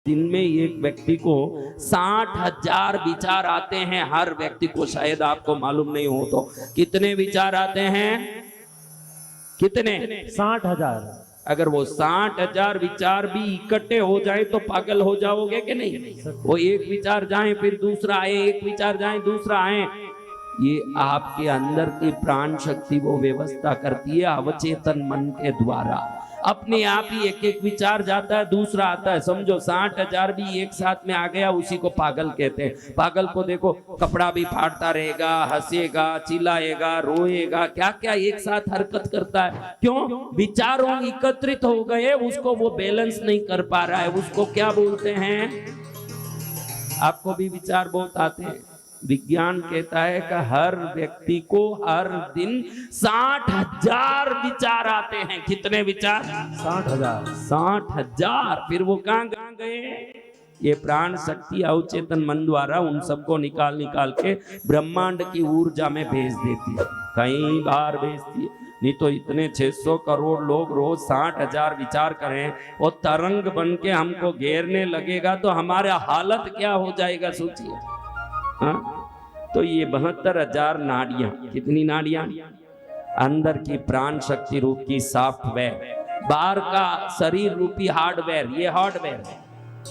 दिन में एक व्यक्ति को 60,000 विचार आते हैं। हर व्यक्ति को, शायद आपको मालूम नहीं हो तो कितने विचार आते हैं? कितने? 60,000। अगर वो 60,000 विचार भी इकट्ठे हो जाए तो पागल हो जाओगे कि नहीं? वो एक विचार जाए फिर दूसरा आए, एक विचार जाए दूसरा आए। ये आपके अंदर की प्राण शक्ति वो व्यवस्था करती है अवचेतन मन के द्वारा। अपने आप ही एक एक विचार जाता है, दूसरा आता है। समझो 60,000 भी एक साथ में आ गया, उसी को पागल कहते हैं। पागल को देखो, कपड़ा भी फाड़ता रहेगा, हंसेगा, चिल्लाएगा, रोएगा, क्या क्या एक साथ हरकत करता है। क्यों? विचारों एकत्रित हो गए, उसको वो बैलेंस नहीं कर पा रहा है। उसको क्या बोलते हैं? आपको भी विचार बहुत आते हैं। विज्ञान कहता है कि हर व्यक्ति को हर दिन 60,000 विचार आते हैं। कितने विचार? 60,000। 60,000। फिर वो कहां गए? ये प्राण शक्ति अवचेतन मन द्वारा उन सबको निकाल निकाल के ब्रह्मांड की ऊर्जा में भेज देती है। कई बार भेजती है, नहीं तो इतने 600 करोड़ लोग रोज 60,000 विचार करें, वो तरंग बन के हमको घेरने लगेगा तो हमारा हालत क्या हो जाएगा, सोचिए। हाँ? तो ये 72,000 नाड़ियां, कितनी नाड़ियां? अंदर की प्राण शक्ति रूप की सॉफ्टवेयर, बाहर का शरीर रूपी हार्डवेयर, ये हार्डवेयर है।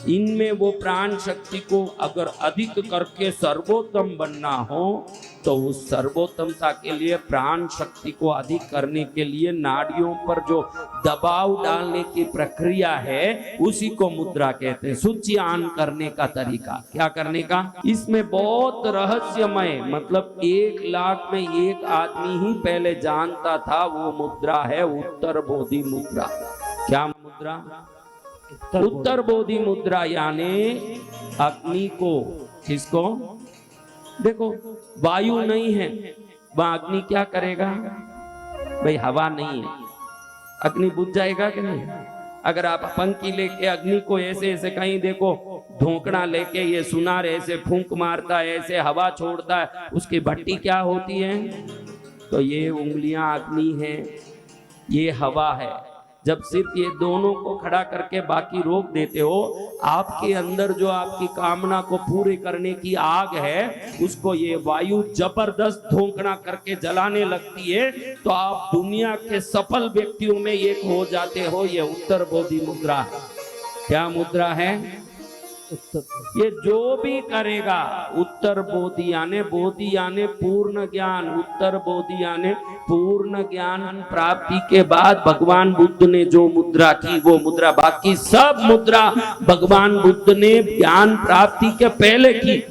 इनमें वो प्राण शक्ति को अगर अधिक करके सर्वोत्तम बनना हो तो उस सर्वोत्तमता के लिए प्राण शक्ति को अधिक करने के लिए नाड़ियों पर जो दबाव डालने की प्रक्रिया है उसी को मुद्रा कहते हैं। सूची ऑन करने का तरीका, क्या करने का? इसमें बहुत रहस्यमय, मतलब 1 लाख में एक आदमी ही पहले जानता था वो मुद्रा है उत्तर बोधि मुद्रा। क्या मुद्रा? उत्तर बोधि मुद्रा, यानी अग्नि को, किसको? देखो, वायु नहीं है, वह अग्नि क्या करेगा? भाई हवा नहीं है, अग्नि बुझ जाएगा कि नहीं? अगर आप पंखी लेके अग्नि को ऐसे ऐसे कहीं देखो, ढोकना लेके ये सुनार ऐसे फूंक मारता है, ऐसे हवा छोड़ता है, उसकी भट्टी क्या होती है? तो ये उंगलियां अग्नि है, ये हवा है। जब सिर्फ ये दोनों को खड़ा करके बाकी रोक देते हो, आपके अंदर जो आपकी कामना को पूरे करने की आग है उसको ये वायु जबरदस्त धोंकना करके जलाने लगती है, तो आप दुनिया के सफल व्यक्तियों में एक हो जाते हो। ये उत्तर बोधि मुद्रा है। क्या मुद्रा है? ये जो भी करेगा, उत्तर बोधि यानी पूर्ण ज्ञान, उत्तर बोधि यानी पूर्ण ज्ञान प्राप्ति के बाद भगवान बुद्ध ने जो मुद्रा की वो मुद्रा, बाकी सब मुद्रा भगवान बुद्ध ने ज्ञान प्राप्ति के पहले की।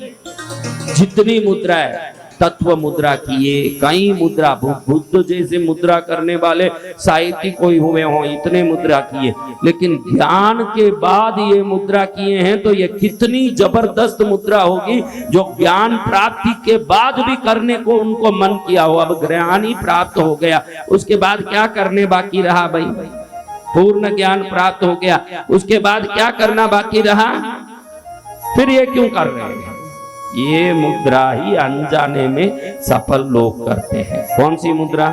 जितनी मुद्रा है, तत्व मुद्रा किए, कई मुद्रा, बुद्ध जैसे मुद्रा करने वाले साहित्यिक कोई हुए हों, इतने मुद्रा किए, लेकिन ज्ञान के बाद ये मुद्रा किए हैं तो ये कितनी जबरदस्त मुद्रा होगी जो ज्ञान प्राप्ति के बाद भी करने को उनको मन किया हो। अब ज्ञान ही प्राप्त हो गया, उसके बाद क्या करने बाकी रहा? भाई पूर्ण ज्ञान प्राप्त हो गया, उसके बाद क्या करना बाकी रहा? फिर ये क्यों कर रहे हैं? ये मुद्रा ही अनजाने में सफल लोग करते हैं। कौन सी मुद्रा?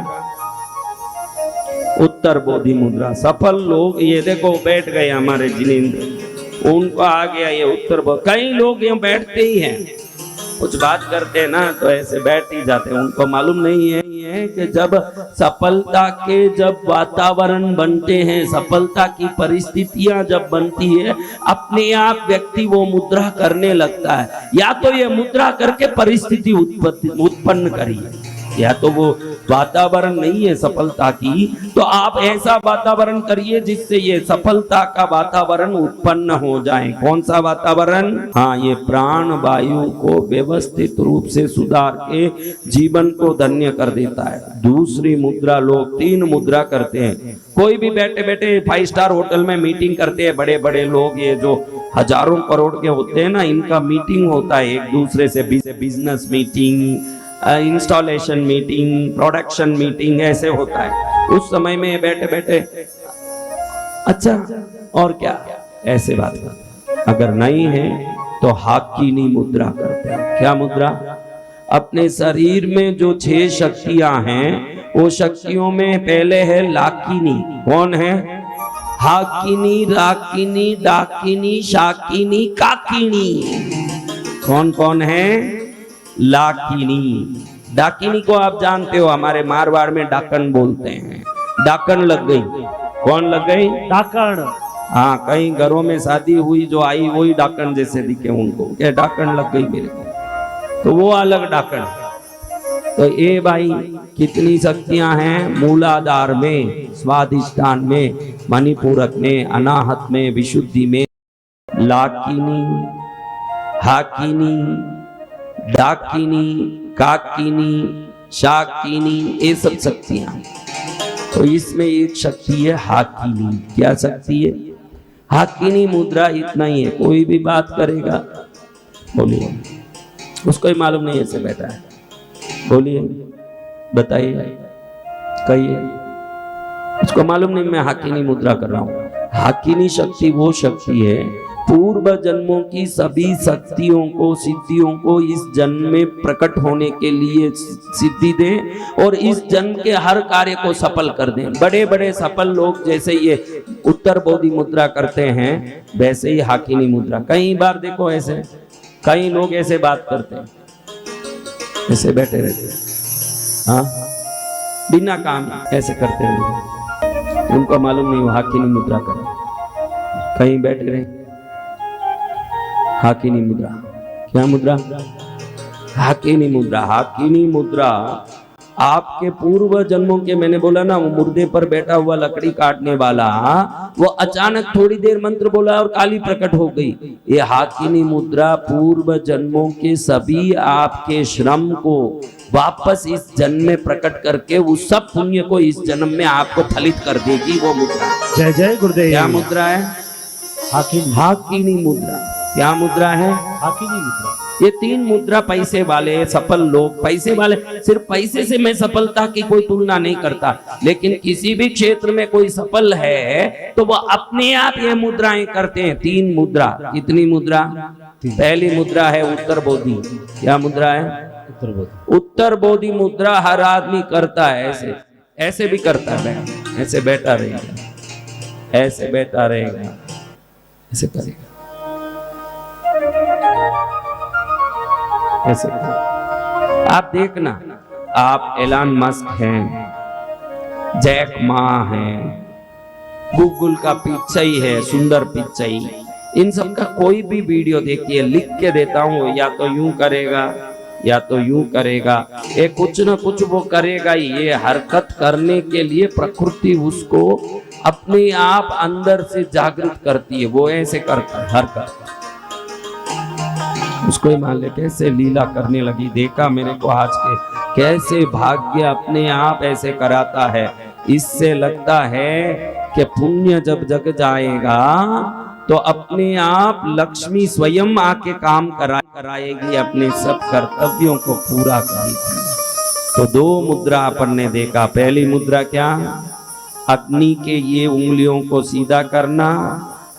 उत्तर बोधि मुद्रा। सफल लोग, ये देखो बैठ गए हमारे जिनेंद्र, उनको आ गया ये उत्तर बोधि। कई लोग यहाँ बैठते ही हैं, कुछ बात करते हैं ना तो ऐसे बैठ ही जाते हैं, उनको मालूम नहीं है ये कि जब सफलता के जब वातावरण बनते हैं, सफलता की परिस्थितियां जब बनती है, अपने आप व्यक्ति वो मुद्रा करने लगता है। या तो ये मुद्रा करके परिस्थिति उत्पन्न करिए, या तो वो वातावरण नहीं है सफलता की, तो आप ऐसा वातावरण करिए जिससे ये सफलता का वातावरण उत्पन्न हो जाए। कौन सा वातावरण? हाँ, ये प्राण वायु को व्यवस्थित रूप से सुधार के जीवन को धन्य कर देता है। दूसरी मुद्रा, लोग 3 मुद्रा करते हैं। कोई भी बैठे बैठे 5 स्टार होटल में मीटिंग करते हैं, बड़े बड़े लोग, ये जो हजारों करोड़ के होते हैं ना, इनका मीटिंग होता है एक दूसरे से, business meeting, installation meeting, production meeting, ऐसे होता है। उस समय में बैठे बैठे अच्छा और क्या, ऐसे बात करते हैं। अगर नहीं है तो हाकिनी मुद्रा करते हैं। क्या मुद्रा? अपने शरीर में जो 6 शक्तियां हैं, वो शक्तियों में पहले है लाकिनी। कौन है? हाकिनी, राकिनी, डाकिनी, शाकिनी, काकिनी। कौन कौन है? लाकिनी। डाकिनी को आप जानते हो, हमारे मारवाड़ में डाकन बोलते हैं। डाकन लग गई। कौन लग गई? डाकण। हाँ, कई घरों में शादी हुई, जो आई वही डाकन जैसे दिखे उनको, क्या डाकन लग गई मेरे को, तो वो अलग डाकन। तो ये भाई कितनी शक्तियां हैं मूलाधार में, स्वाधिष्ठान में, मणिपूरक में, अनाहत में, विशुद्धि में। लाकिनी, हाकिनी, डाकिनी, काकिनी, शाकिनी, ये सब शक्तियां। तो इसमें एक शक्ति है हाकिनी। क्या शक्ति है? हाकिनी मुद्रा इतना ही है। कोई भी बात करेगा, बोलिए, उसको ही मालूम नहीं ऐसे बैठा है, बोलिए, बताइए, कहिए, उसको मालूम नहीं मैं हाकिनी मुद्रा कर रहा हूं। हाकिनी शक्ति वो शक्ति है, पूर्व जन्मों की सभी शक्तियों को, सिद्धियों को इस जन्म में प्रकट होने के लिए सिद्धि दे और इस जन्म के हर कार्य को सफल कर दे। बड़े बड़े सफल लोग जैसे ये उत्तर बोधि मुद्रा करते हैं, वैसे ही हाकिनी मुद्रा। कई बार देखो ऐसे कई लोग ऐसे बात करते हैं, ऐसे बैठे रहते हैं, हाँ, बिना काम ऐसे करते हैं, उनको मालूम नहीं वो हाकिनी मुद्रा कर रहे। कहीं बैठे रहे, हाकिनी मुद्रा। क्या मुद्रा? हाकिनी मुद्रा। हाकिनी मुद्रा आपके पूर्व जन्मों के, मैंने बोला ना, वो मुर्दे पर बैठा हुआ लकड़ी काटने वाला, वो अचानक थोड़ी देर मंत्र बोला और काली प्रकट हो गई। ये हाकिनी मुद्रा पूर्व जन्मों के सभी आपके श्रम को वापस इस जन्म में प्रकट करके उस सब पुण्य को इस जन्म में आपको फलित कर देगी वो मुद्रा। जय जय गुरुदेव। क्या मुद्रा है? हाकिनी। हाकिनी मुद्रा। क्या मुद्रा है? हाकिनी मुद्रा। ये तीन मुद्रा पैसे वाले सफल लोग, पैसे वाले, सिर्फ पैसे से मैं सफलता की कोई तुलना नहीं करता, लेकिन किसी भी क्षेत्र में कोई सफल है तो वह अपने आप ये मुद्राएं करते हैं। तीन मुद्रा। कितनी मुद्रा? पहली मुद्रा है उत्तर बोधि। क्या मुद्रा है? उत्तर बोधि। उत्तर बोधि मुद्रा हर आदमी करता है। ऐसे ऐसे भी करता है, ऐसे बैठा रहेगा, ऐसे बैठा रहेगा, ऐसे करेगा, ऐसे। आप देखना, आप एलन मस्क हैं, जैक मा हैं, गूगल का पिच्चई है, सुंदर पिच्चई, इन सब का कोई भी वीडियो देखिए, लिख के देता हूं, या तो यूं करेगा या तो यूं करेगा, ये कुछ ना कुछ वो करेगा ही। ये हरकत करने के लिए प्रकृति उसको अपने आप अंदर से जागृत करती है, वो ऐसे करता है हरकत। उसको ही मान ले कैसे लीला करने लगी, देखा मेरे को आज के, कैसे भाग्य अपने आप ऐसे कराता है। इससे लगता है कि पुण्य जब जग जाएगा तो अपने आप लक्ष्मी स्वयं आके काम कराएगी, अपने सब कर्तव्यों को पूरा करेगी। तो दो मुद्रा अपन ने देखा। पहली मुद्रा क्या? अग्नि के ये उंगलियों को सीधा करना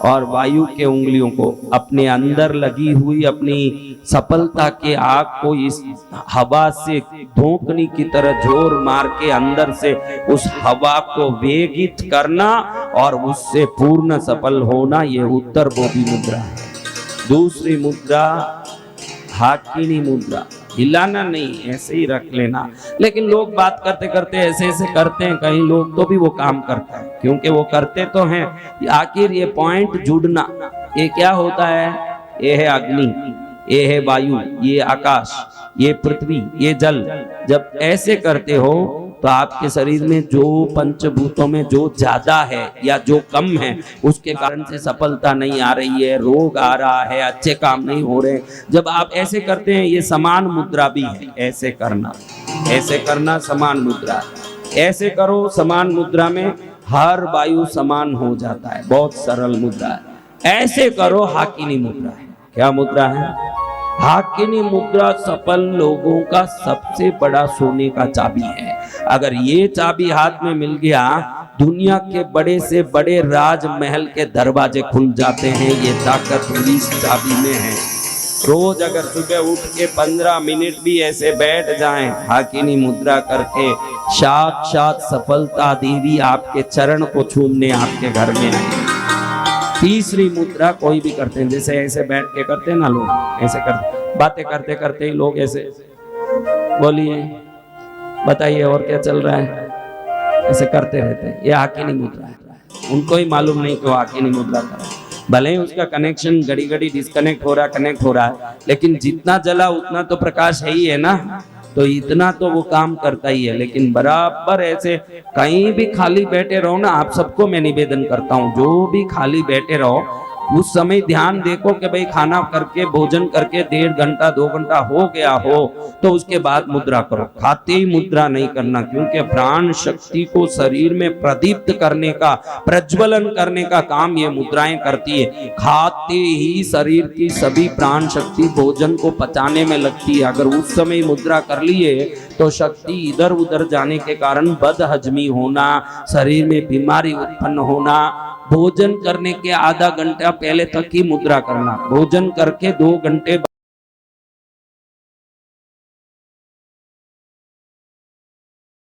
और वायु के उंगलियों को अपने अंदर लगी हुई अपनी सफलता के आग को इस हवा से धोखनी की तरह जोर मार के अंदर से उस हवा को वेगित करना और उससे पूर्ण सफल होना, ये उत्तर बोधि मुद्रा है। दूसरी मुद्रा हाकिनी मुद्रा। हिलाना नहीं, ऐसे ही रख लेना। लेकिन लोग बात करते करते ऐसे ऐसे करते हैं, कई लोग तो भी वो काम करते हैं, क्योंकि वो करते तो हैं। आखिर ये पॉइंट जुड़ना, ये क्या होता है? ये है अग्नि, ये है वायु, ये आकाश, ये पृथ्वी, ये जल। जब ऐसे करते हो तो आपके शरीर में जो पंचभूतों में जो ज्यादा है या जो कम है, उसके कारण से सफलता नहीं आ रही है, रोग आ रहा है, अच्छे काम नहीं हो रहे, जब आप ऐसे करते हैं, ये समान मुद्रा भी है। ऐसे करना समान मुद्रा। ऐसे करो, समान मुद्रा में हर वायु समान हो जाता है, बहुत सरल मुद्रा है। ऐसे करो, हाकिनी मुद्रा है। क्या मुद्रा है? हाकिनी मुद्रा सफल लोगों का सबसे बड़ा सोने का चाबी है। अगर ये चाबी हाथ में मिल गया, दुनिया के बड़े से बड़े राजमहल के दरवाजे खुल जाते हैं। ये ताकत इस चाबी में है। रोज अगर सुबह उठ के 15 मिनट भी ऐसे बैठ जाएं, हाकिनी मुद्रा करके साक्षात सफलता देवी आपके चरण को छूमने आपके घर में आई। तीसरी मुद्रा कोई भी करते हैं, जैसे ऐसे बैठ के करते हैं ना लोग, ऐसे करते, बातें करते करते ही लोग ऐसे, बोलिए बताइए और क्या चल रहा है, ऐसे करते रहते हैं। ये आकिनी मुद्रा है, उनको ही मालूम नहीं कि वो आकिनी मुद्रा कर रहा है। भले ही उसका कनेक्शन घड़ी घड़ी डिस्कनेक्ट हो रहा कनेक्ट हो रहा है, लेकिन जितना जला उतना तो प्रकाश है ही है ना, तो इतना तो वो काम करता ही है। लेकिन बराबर ऐसे कहीं भी खाली बैठे रहो ना, आप सबको मैं निवेदन करता हूँ, जो भी खाली बैठे रहो उस समय ध्यान देखो कि भाई खाना करके भोजन करके 1.5 घंटा 2 घंटा हो गया हो तो उसके बाद मुद्रा करो। खाते ही मुद्रा नहीं करना, क्योंकि प्राण शक्ति को शरीर में प्रदीप्त करने का, प्रज्वलन करने का काम ये मुद्राएं करती है। खाते ही शरीर की सभी प्राण शक्ति भोजन को पचाने में लगती है। अगर उस समय मुद्रा कर लिए तो शक्ति इधर उधर जाने के कारण बदहजमी होना, शरीर में बीमारी उत्पन्न होना। भोजन करने के आधा घंटा पहले तक ही मुद्रा करना, भोजन करके 2 घंटे